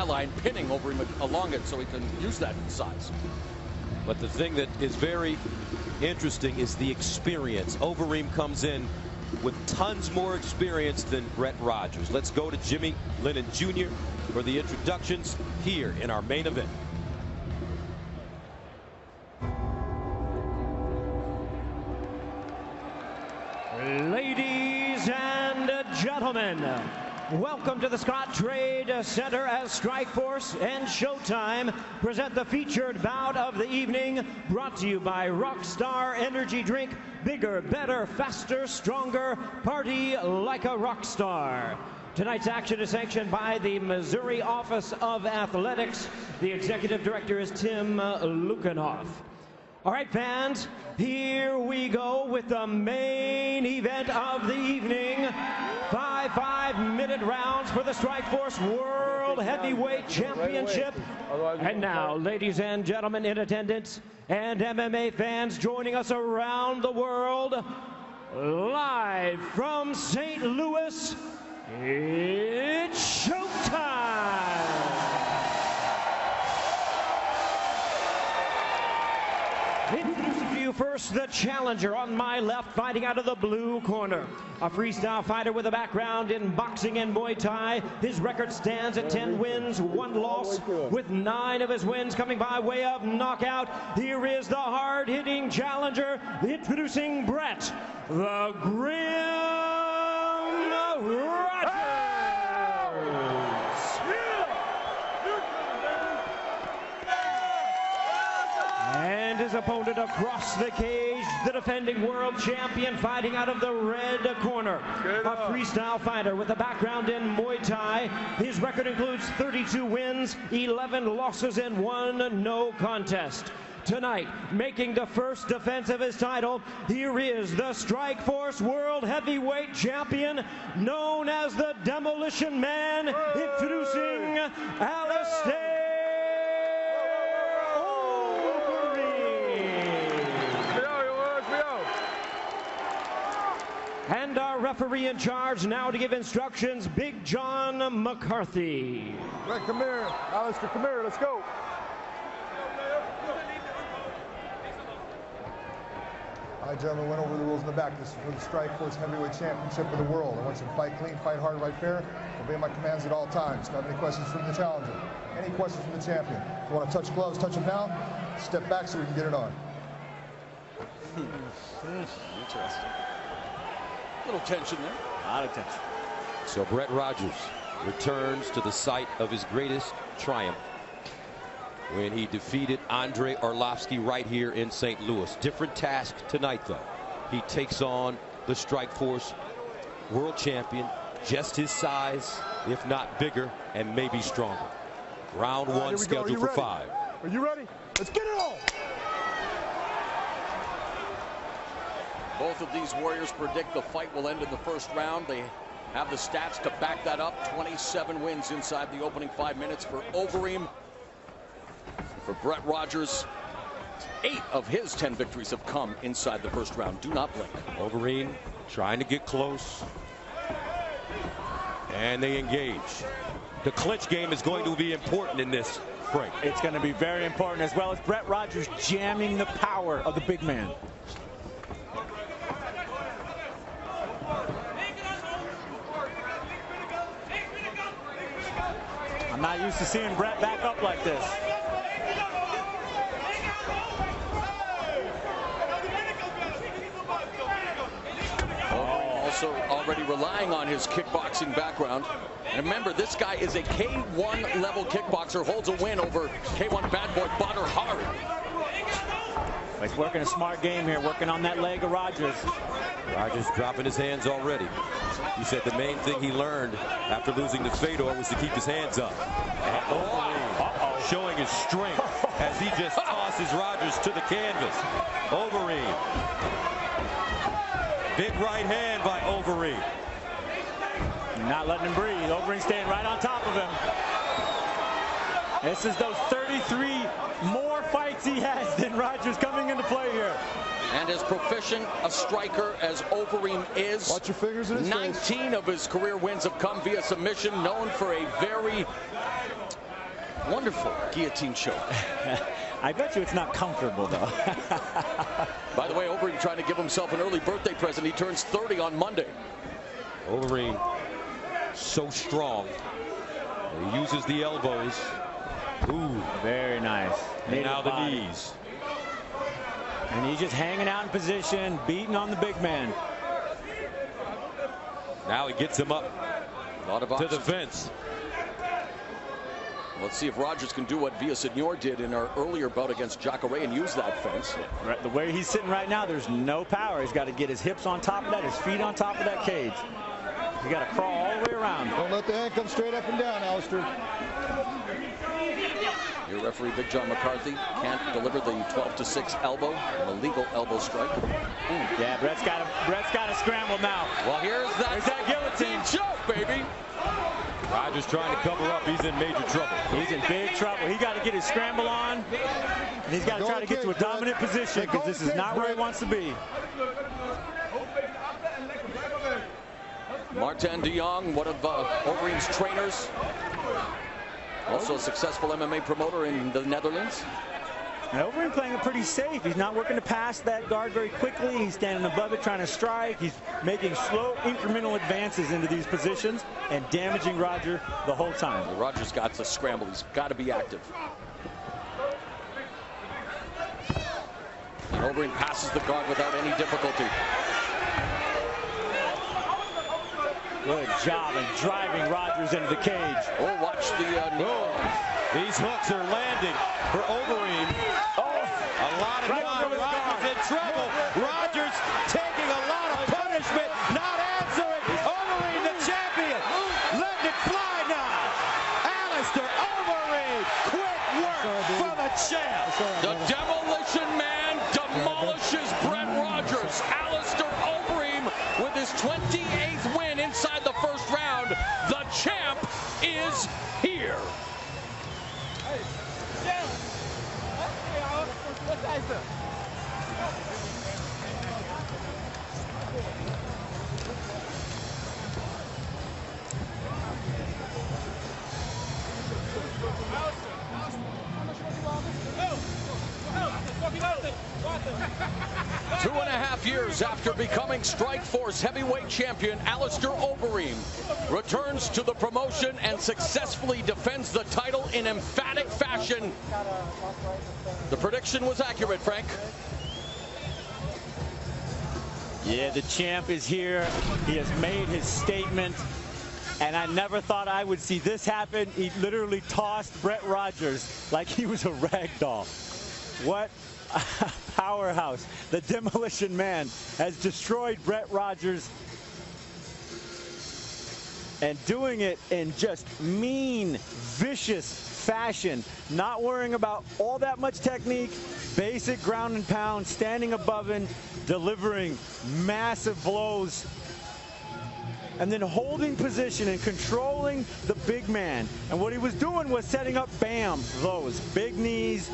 line, pinning over him along it so he can use that size. But the thing that is very interesting is the experience. Overeem comes in with tons more experience than Brett Rogers. Let's go to Jimmy Lennon Jr. for the introductions here in our main event. Ladies and gentlemen, welcome to the Scott Trade Center as Strikeforce and Showtime present the featured bout of the evening, brought to you by Rockstar Energy Drink. Bigger, better, faster, stronger. Party like a rock star. Tonight's action is sanctioned by the Missouri Office of Athletics. The executive director is Tim Lukenhoff. All right, fans, here we go with the main event of the evening. 5-minute rounds for the Strikeforce World Heavyweight Championship. And now, ladies and gentlemen in attendance and MMA fans joining us around the world, live from St. Louis, it's showtime! Introducing to you first, the challenger on my left, fighting out of the blue corner. A freestyle fighter with a background in boxing and Muay Thai. His record stands at 10 wins, 1 loss, with 9 of his wins coming by way of knockout. Here is the hard-hitting challenger, introducing Brett, the Grim Rogers. And his opponent across the cage, the defending world champion, fighting out of the red corner. A freestyle fighter with a background in Muay Thai. His record includes 32 wins, 11 losses, and 1 no contest. Tonight, making the first defense of his title, here is the Strikeforce World Heavyweight Champion, known as the Demolition Man, introducing Alistair. And our referee in charge now to give instructions, Big John McCarthy. Right, come here. Alistair, come here. Let's go. All right, gentlemen, went over the rules in the back. This is for the Strikeforce Heavyweight Championship of the world. I want you to fight clean, fight hard, fight fair. Obey my commands at all times. Do you have any questions from the challenger? Any questions from the champion? If you want to touch gloves, touch them now. Step back so we can get it on. Interesting. A little tension there. A lot of tension. So Brett Rogers returns to the site of his greatest triumph when he defeated Andrei Arlovsky right here in St. Louis. Different task tonight, though. He takes on the Strikeforce World Champion, just his size, if not bigger, and maybe stronger. Round one scheduled for 5. Are you ready? Let's get it on! Both of these warriors predict the fight will end in the first round. They have the stats to back that up. 27 wins inside the opening 5 minutes for Overeem. For Brett Rogers, 8 of his 10 victories have come inside the first round. Do not blink. Overeem trying to get close. And they engage. The clinch game is going to be important in this break. It's going to be very important, as well as Brett Rogers jamming the power of the big man. I'm not used to seeing Brett back up like this. Also already relying on his kickboxing background. And remember, this guy is a K1 level kickboxer, holds a win over K1 bad boy Badr Hari. He's working a smart game here, working on that leg of Rogers. Rogers dropping his hands already. He said the main thing he learned after losing to Fedor was to keep his hands up. And Overeem showing his strength as he just tosses Rogers to the canvas. Overeem. Big right hand by Overeem. Not letting him breathe. Overeem staying right on top of him. This is those 33 more fights he has than Rogers coming into play here. And as proficient a striker as Overeem is, watch your fingers in his 19 face. of his career wins have come via submission, known for a very Wonderful guillotine choke. I bet you it's not comfortable, though. By the way, Overeem trying to give himself an early birthday present. He turns 30 on Monday. Overeem so strong. He uses the elbows. Ooh, very nice. And now the body. knees. And he's just hanging out in position, beating on the big man. Now he gets him up A lot of to options. the fence. Let's see if Rogers can do what Villasenor did in our earlier bout against Jacare and use that fence. Right, the way he's sitting right now, there's no power. He's got to get his hips on top of that, his feet on top of that cage. He got to crawl all the way around. Don't let the hand come straight up and down, Alistair. Your referee, Big John McCarthy, can't deliver the 12-6 elbow, an illegal elbow strike. Yeah, Brett's got to scramble now. Well, here's that guillotine choke, baby. Rogers trying to cover up. He's in major trouble. He's in big trouble. He got to get his scramble on, and he's got to try to get to a dominant position because this is not where he wants to be. Martin de Jong, one of Overeem's trainers. Also a successful MMA promoter in the Netherlands. And Overeem playing it pretty safe. He's not working to pass that guard very quickly. He's standing above it trying to strike. He's making slow incremental advances into these positions and damaging Roger the whole time. Well, Rogers got to scramble. He's got to be active. And Overeem passes the guard without any difficulty. Good job in driving Rogers into the cage. Oh, watch the These hooks are landing for Overeem. A lot of time. Rogers in trouble. Rogers taking a lot of punishment, not answering. Overeem, the champion, letting it fly now. Alistair Overeem, quick work for the champ. The Demolition Man demolishes Brett Rogers. Alistair Overeem with his 28th win inside the first round. The champ is here. 2.5 years after becoming Strikeforce heavyweight champion, Alistair Overeem returns to the promotion and successfully defends the title in emphatic fashion. The prediction was accurate, Frank. Yeah, the champ is here. He has made his statement. And I never thought I would see this happen. He literally tossed Brett Rogers like he was a rag doll. What a powerhouse. The Demolition Man has destroyed Brett Rogers. And doing it in just mean, vicious fashion. Not worrying about all that much technique. Basic ground and pound, standing above him, delivering massive blows. And then holding position and controlling the big man. And what he was doing was setting up, bam, those big knees,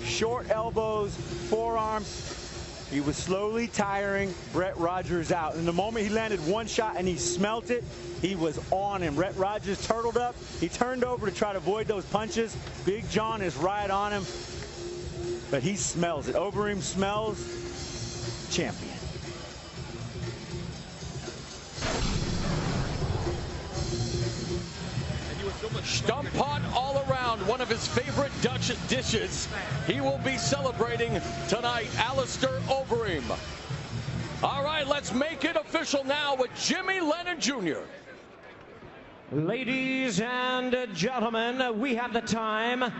short elbows, forearms. He was slowly tiring Brett Rogers out. And the moment he landed one shot and he smelt it, he was on him. Brett Rogers turtled up. He turned over to try to avoid those punches. Big John is right on him. But he smells it. Overeem smells champion. Stump pot all around, one of his favorite Dutch dishes. He will be celebrating tonight, Alistair Overeem. All right, let's make it official now with Jimmy Lennon Jr. Ladies and gentlemen, we have the time.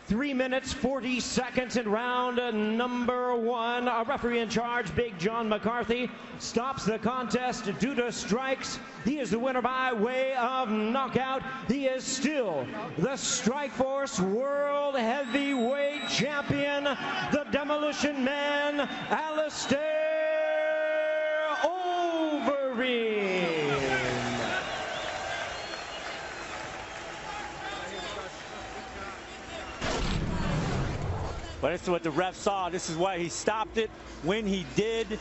3 minutes, 40 seconds in round number one. Our referee in charge, Big John McCarthy, stops the contest due to strikes. He is the winner by way of knockout. He is still the Strikeforce World Heavyweight Champion, the Demolition Man, Alistair Overeem. But it's what the ref saw. This is why he stopped it when he did.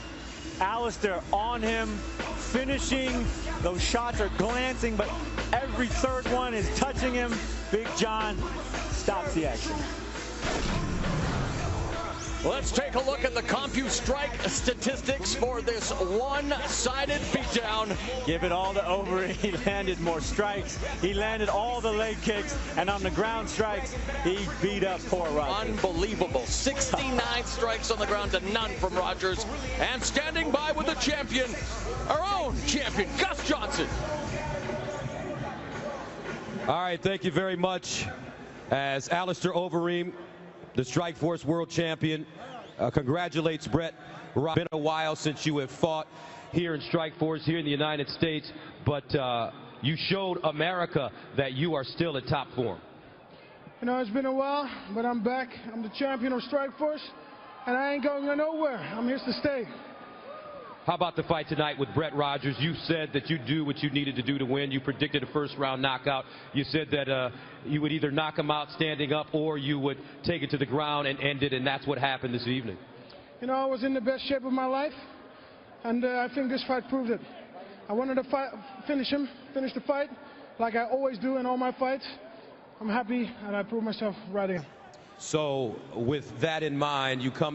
Alistair on him, finishing. Those shots are glancing, but every third one is touching him. Big John stops the action. Let's take a look at the CompuStrike statistics for this one-sided beatdown. Give it all to Overeem. He landed more strikes. He landed all the leg kicks. And on the ground strikes, he beat up poor Rogers. Unbelievable. 69 strikes on the ground to none from Rogers. And standing by with the champion, our own champion, Gus Johnson. All right, thank you very much. As Alistair Overeem, the Strikeforce World Champion, congratulates Brett. It's been a while since you have fought here in Strikeforce, here in the United States, but you showed America that you are still at top form. You know, it's been a while, but I'm back. I'm the champion of Strikeforce, and I ain't going nowhere. I'm here to stay. How about the fight tonight with Brett Rogers? You said that you'd do what you needed to do to win. You predicted a first-round knockout. You said that you would either knock him out standing up or you would take it to the ground and end it, and that's what happened this evening. You know, I was in the best shape of my life, and I think this fight proved it. I wanted to finish the fight, like I always do in all my fights. I'm happy, and I proved myself right here. So with that in mind, you come